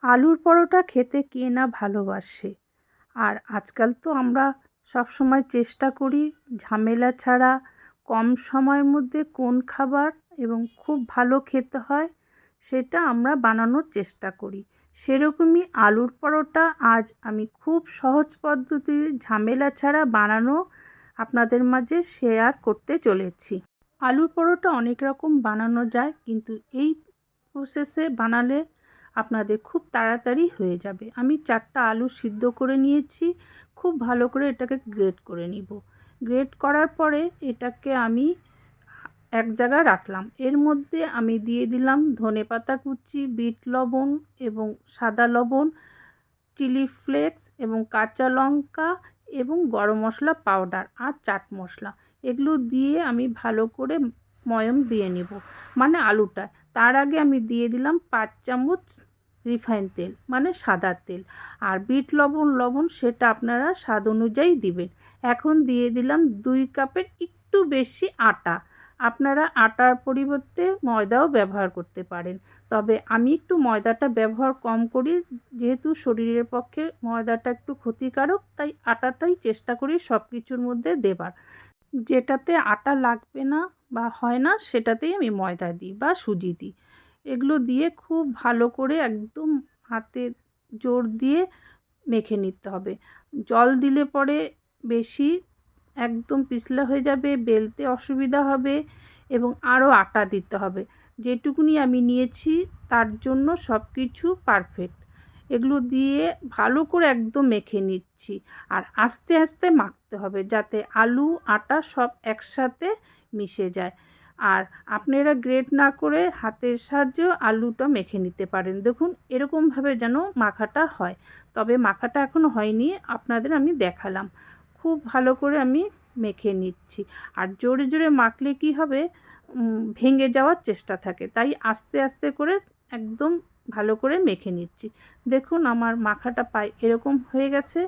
আলুর পরোটা খেতে কে না ভালোবাসে। আর আজকাল তো আমরা সবসময় চেষ্টা করি ঝামেলা ছাড়া কম সময়ের মধ্যে কোন খাবার এবং খুব ভালো খেতে হয় সেটা আমরা বানানোর চেষ্টা করি। সেরকমই আলুর পরোটা আজ আমি খুব সহজ পদ্ধতি ঝামেলা ছাড়া বানানো আপনাদের মাঝে শেয়ার করতে চলেছি। আলুর পরোটা অনেক রকম বানানো যায়, কিন্তু এই প্রসেসে বানালে আপনাদের খুব তাড়াতাড়ি হয়ে যাবে। আমি 4টা আলু সিদ্ধ করে নিয়েছি। খুব ভালো করে এটাকে গ্রেট করে নিব। গ্রেট করার পরে এটাকে আমি এক জায়গায় রাখলাম। এর মধ্যে আমি দিয়ে দিলাম ধনেপাতা কুচি, বিট লবণ এবং সাদা লবণ, চিলি ফ্লেক্স এবং কাঁচা লঙ্কা এবং গরম মশলা পাউডার আর চাট মশলা। এগুলো দিয়ে আমি ভালো করে ময়ম দিয়ে নেব, মানে আলুটা। তার আগে আমি দিয়ে দিলাম 5 চামচ রিফাইন তেল, মানে সাদা তেল। আর বিট লবণ সেটা আপনারা স্বাদ অনুযায়ী দিবেন। এখন দিয়ে দিলাম 2 কাপের একটু বেশি আটা। আপনারা আটার পরিবর্তে ময়দাও ব্যবহার করতে পারেন, তবে আমি একটু ময়দাটা ব্যবহার কম করি, যেহেতু শরীরের পক্ষে ময়দাটা একটু ক্ষতিকারক, তাই আটাটাই চেষ্টা করি সব কিছুর মধ্যে দেবার। যেটাতে আটা লাগবে না বা হয় না সেটাতেই আমি ময়দা দিই বা সুজি দিই। এগুলো দিয়ে খুব ভালো করে একদম হাতে জোর দিয়ে মেখে নিতে হবে। জল দিলে পরে বেশি একদম পিছলা হয়ে যাবে, বেলতে অসুবিধা হবে এবং আরও আটা দিতে হবে। যেটুকুনি আমি নিয়েছি তার জন্য সব কিছু পারফেক্ট। এগুলো দিয়ে ভালো করে একদম মেখে নিচ্ছি। আর আস্তে আস্তে মাখতে হবে যাতে আলু আটা সব একসাথে মিশে যায়। আর আপনারা গ্রেট না করে হাতের সাহায্যেও আলুটা মেখে নিতে পারেন। দেখুন এরকমভাবে যেন মাখাটা হয়, তবে মাখাটা এখনও হয়নি, আপনাদের আমি দেখালাম। খুব ভালো করে আমি মেখে নিচ্ছি। আর জোরে জোরে মাখলে কি হবে, ভেঙে যাওয়ার চেষ্টা থাকে, তাই আস্তে আস্তে করে একদম ভালো করে মেখে নিচ্ছি। দেখুন আমার মাখাটা প্রায় এরকম হয়ে গেছে,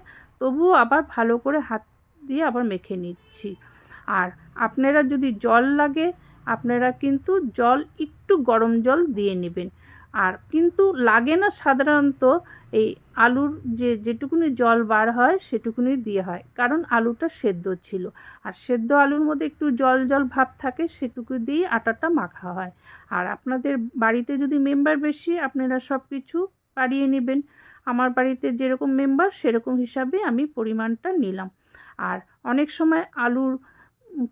তবুও আবার ভালো করে হাত দিয়ে আবার মেখে নিচ্ছি। আর আপনারা যদি জল লাগে আপনারা কিন্তু জল একটু গরম জল দিয়ে নেবেন। আর কিন্তু লাগে না সাধারণত, এই আলুর যেটুকুনি জল বার হয় সেটুকুনি দিয়ে হয়, কারণ আলুটা সেদ্ধ ছিল। আর সেদ্ধ আলুর মধ্যে একটু জল জল ভাব থাকে, সেটুকু দিয়েই আটাটা মাখা হয়। আর আপনাদের বাড়িতে যদি মেম্বার বেশি আপনারা সব কিছু বাড়িয়ে নেবেন। আমার বাড়িতে যেরকম মেম্বার সেরকম হিসাবে আমি পরিমাণটা নিলাম। আর অনেক সময় আলুর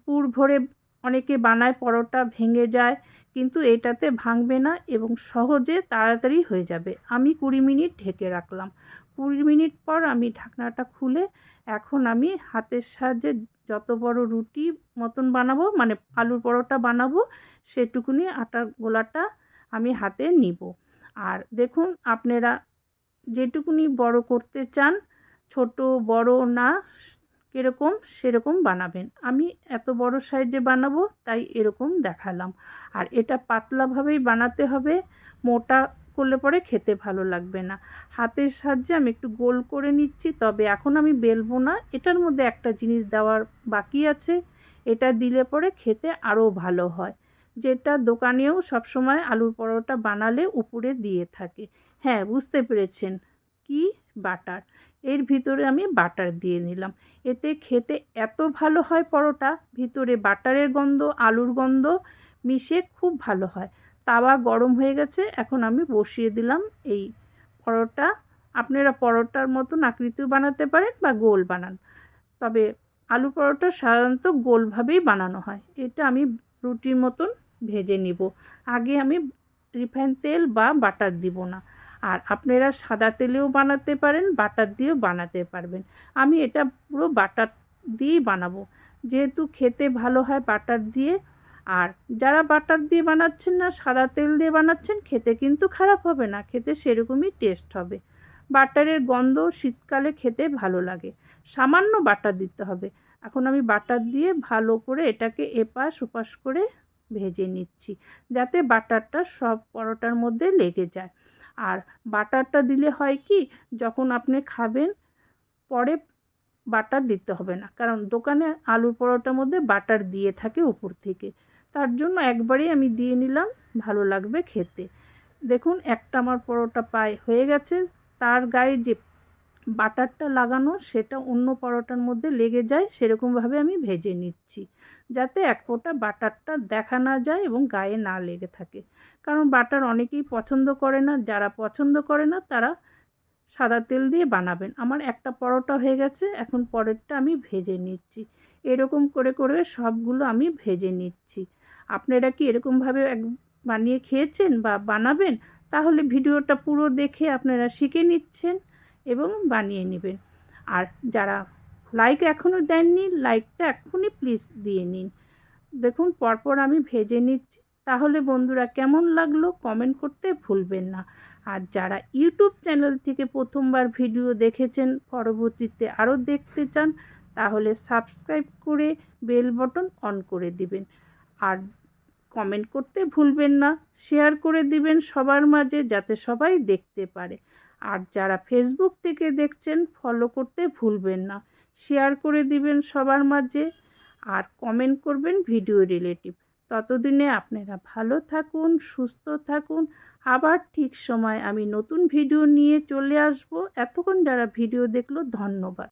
পুর ভরে অনেকে বানায় পরোটা, ভেঙে যায়, কিন্তু এটাতে ভাঙবে না এবং সহজে তাড়াতাড়ি হয়ে যাবে। আমি 20 মিনিট ঢেকে রাখলাম। 20 মিনিট পর আমি ঢাকনাটা খুলে এখন আমি হাতের সাহায্যে যত বড় রুটি মতন বানাবো, মানে আলুর পরোটা বানাবো, সেটুকুনি আটার গোলাটা আমি হাতে নিব। আর দেখুন আপনারা যেটুকুনি বড় করতে চান, ছোট বড় না কীরকম সেরকম বানাবেন। আমি এত বড় সাইজে বানাবো তাই এরকম দেখালাম। আর এটা পাতলাভাবেই বানাতে হবে, মোটা করলে পরে খেতে ভালো লাগবে না। হাতের সাহায্যে আমি একটু গোল করে নিচ্ছি, তবে এখন আমি বেলবো না। এটার মধ্যে একটা জিনিস দেওয়ার বাকি আছে, এটা দিলে পরে খেতে আরও ভালো হয়, যেটা দোকানেও সবসময় আলুর পরোটা বানালে উপরে দিয়ে থাকে। হ্যাঁ, বুঝতে পেরেছেন কি? বাটার। এর ভিতরে আমি বাটার দিয়ে নিলাম। এতে খেতে এত ভালো হয় পরোটা, ভিতরে বাটারের গন্ধ আলুর গন্ধ মিশে খুব ভালো হয়। তাওয়া গরম হয়ে গেছে, এখন আমি বসিয়ে দিলাম এই পরোটা। আপনারা পরোটার মতন আকৃতিও বানাতে পারেন বা গোল বানান, তবে আলু পরোটা সাধারণত গোলভাবেই বানানো হয়। এটা আমি রুটির মতন ভেজে নিব। আগে আমি রিফাইন তেল বা বাটার দিব না। আর আপনারা সাদা তেলেও বানাতে পারেন, বাটার দিয়েও বানাতে পারবেন। আমি এটা পুরো বাটার দিয়েই বানাবো, যেহেতু খেতে ভালো হয় বাটার দিয়ে। আর যারা বাটার দিয়ে বানাচ্ছেন না, সাদা তেল দিয়ে বানাচ্ছেন, খেতে কিন্তু খারাপ হবে না, খেতে সেরকমই টেস্ট হবে। বাটারের গন্ধ শীতকালে খেতে ভালো লাগে। সামান্য বাটার দিতে হবে। এখন আমি বাটার দিয়ে ভালো করে এটাকে এপাশ ওপাশ করে ভেজে নিচ্ছি, যাতে বাটারটা সব পরোটার মধ্যে লেগে যায়। আর বাটারটা দিলে হয় কি, যখন আপনি খাবেন পরে বাটার দিতে হবে না, কারণ দোকানে আলুর পরোটার মধ্যে বাটার দিয়ে থাকে উপর থেকে। তার জন্য একবারেই আমি দিয়ে নিলাম, ভালো লাগবে খেতে। দেখুন একটা আমার পরোটা হয়ে গেছে, তার গায়ে যে বাটারটা লাগানো সেটা অন্য পরোটার মধ্যে লেগে যায় সেরকমভাবে আমি ভেজে নিচ্ছি, যাতে এক ফোঁটা বাটারটা দেখা না যায় এবং গায়ে না লেগে থাকে। কারণ বাটার অনেকেই পছন্দ করে না, যারা পছন্দ করে না তারা সাদা তেল দিয়ে বানাবেন। আমার একটা পরোটা হয়ে গেছে, এখন পরেরটা আমি ভেজে নিচ্ছি। এরকম করে করে সবগুলো আমি ভেজে নিচ্ছি। আপনারা কি এরকমভাবে বানিয়ে খেয়েছেন বা বানাবেন? তাহলে ভিডিওটা পুরো দেখে আপনারা শিখে নিচ্ছেন এবং বানিয়ে নেবেন। আর যারা লাইক এখনও দেননি, লাইকটা এক্ষুনি প্লিজ দিয়ে নিন। দেখুন পরপর আমি ভেজে নিচ্ছি। তাহলে বন্ধুরা কেমন লাগলো কমেন্ট করতে ভুলবেন না। আর যারা ইউটিউব চ্যানেল থেকে প্রথমবার ভিডিও দেখেছেন, পরবর্তীতে আরও দেখতে চান, তাহলে সাবস্ক্রাইব করে বেল বটন অন করে দিবেন। আর কমেন্ট করতে ভুলবেন না, শেয়ার করে দিবেন সবার মাঝে, যাতে সবাই দেখতে পারে। আর যারা ফেসবুক থেকে দেখছেন, ফলো করতে ভুলবেন না, শেয়ার করে দিবেন সবার মাঝে, আর কমেন্ট করবেন ভিডিও রিলেটিভ। ততদিনে আপনারা ভালো থাকুন, সুস্থ থাকুন। আবার ঠিক সময় আমি নতুন ভিডিও নিয়ে চলে আসব। এতক্ষণ যারা ভিডিও দেখলো ধন্যবাদ।